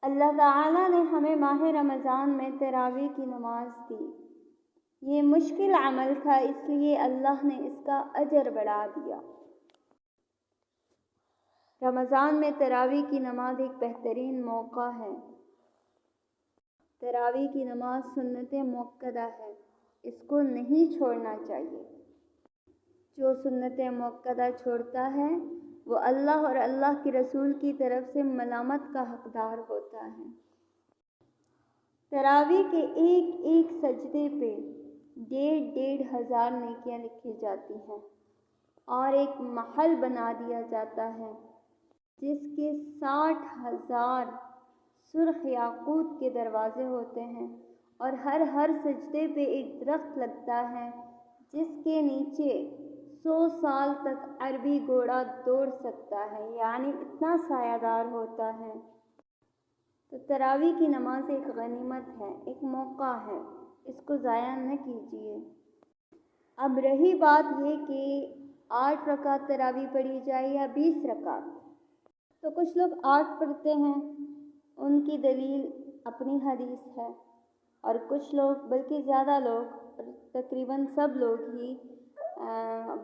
اللہ تعالیٰ نے ہمیں ماہ رمضان میں تراویح کی نماز دی۔ یہ مشکل عمل تھا، اس لیے اللہ نے اس کا اجر بڑھا دیا۔ رمضان میں تراویح کی نماز ایک بہترین موقع ہے۔ تراویح کی نماز سنت مؤکدہ ہے، اس کو نہیں چھوڑنا چاہیے۔ جو سنت مؤکدہ چھوڑتا ہے وہ اللہ اور اللہ کے رسول کی طرف سے ملامت کا حقدار ہوتا ہے۔ تراویح کے ایک ایک سجدے پہ 1,500 نیکیاں لکھی جاتی ہیں، اور ایک محل بنا دیا جاتا ہے جس کے 60,000 سرخ یاقوت کے دروازے ہوتے ہیں، اور ہر سجدے پہ ایک درخت لگتا ہے جس کے نیچے 100 سال تک عربی گھوڑا دوڑ سکتا ہے، یعنی اتنا سایہ دار ہوتا ہے۔ تو تراویح کی نماز ایک غنیمت ہے، ایک موقع ہے، اس کو ضائع نہ کیجیے۔ اب رہی بات یہ کہ 8 رکعت تراویح پڑھی جائے یا 20 رکعت، تو کچھ لوگ 8 پڑھتے ہیں، ان کی دلیل اپنی حدیث ہے، اور کچھ لوگ بلکہ زیادہ لوگ تقریباً سب لوگ ہی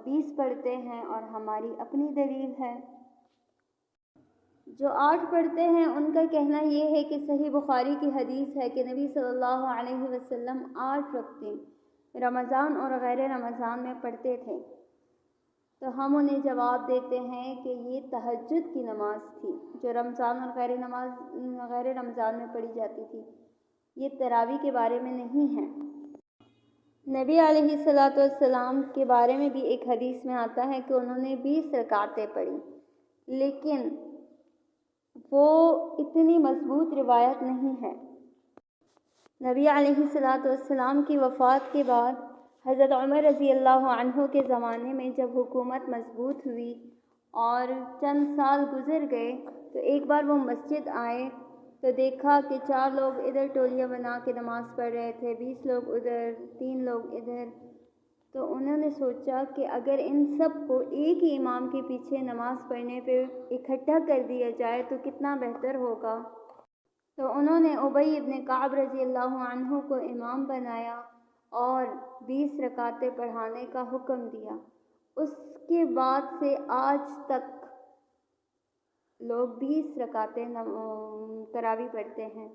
20 پڑھتے ہیں، اور ہماری اپنی دلیل ہے۔ جو 8 پڑھتے ہیں ان کا کہنا یہ ہے کہ صحیح بخاری کی حدیث ہے کہ نبی صلی اللہ علیہ وسلم 8 رکعتیں رمضان اور غیر رمضان میں پڑھتے تھے۔ تو ہم انہیں جواب دیتے ہیں کہ یہ تہجد کی نماز تھی جو رمضان اور غیر رمضان میں پڑھی جاتی تھی، یہ تراویح کے بارے میں نہیں ہے۔ نبی علیہ السلام کے بارے میں بھی ایک حدیث میں آتا ہے کہ انہوں نے 20 رکعتیں پڑھی، لیکن وہ اتنی مضبوط روایت نہیں ہے۔ نبی علیہ السلام کی وفات کے بعد حضرت عمر رضی اللہ عنہ کے زمانے میں جب حکومت مضبوط ہوئی اور چند سال گزر گئے، تو ایک بار وہ مسجد آئے تو دیکھا کہ 4 لوگ ادھر ٹولیاں بنا کے نماز پڑھ رہے تھے، 20 لوگ ادھر، 3 لوگ ادھر۔ تو انہوں نے سوچا کہ اگر ان سب کو ایک ہی امام کے پیچھے نماز پڑھنے پہ اکٹھا کر دیا جائے تو کتنا بہتر ہوگا۔ تو انہوں نے ابی ابن کعب رضی اللہ عنہ کو امام بنایا اور 20 رکعتیں پڑھانے کا حکم دیا۔ اس کے بعد سے آج تک لوگ 20 رکعتیں تراویح پڑھتے ہیں،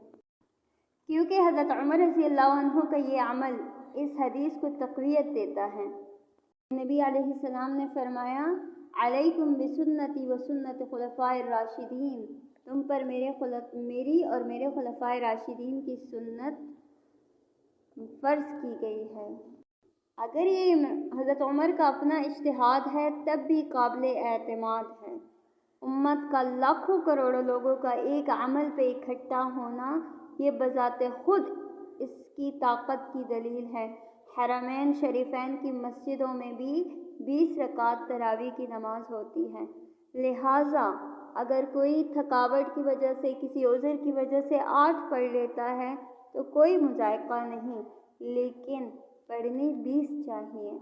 کیونکہ حضرت عمر رضی اللہ عنہ کا یہ عمل اس حدیث کو تقویت دیتا ہے۔ نبی علیہ السلام نے فرمایا، علیکم بسنتی و سنت خلفائے الراشدین، تم پر میری اور میرے خلفائے راشدین کی سنت فرض کی گئی ہے۔ اگر یہ حضرت عمر کا اپنا اجتہاد ہے تب بھی قابل اعتماد ہے۔ امت کا لاکھوں کروڑوں لوگوں کا ایک عمل پہ اکٹھا ہونا یہ بذات خود اس کی طاقت کی دلیل ہے۔ حرمین شریفین کی مسجدوں میں بھی 20 رکعت تراویح کی نماز ہوتی ہے، لہٰذا اگر کوئی تھکاوٹ کی وجہ سے، کسی عذر کی وجہ سے 8 پڑھ لیتا ہے تو کوئی مضائقہ نہیں، لیکن پڑھنی 20 چاہیے۔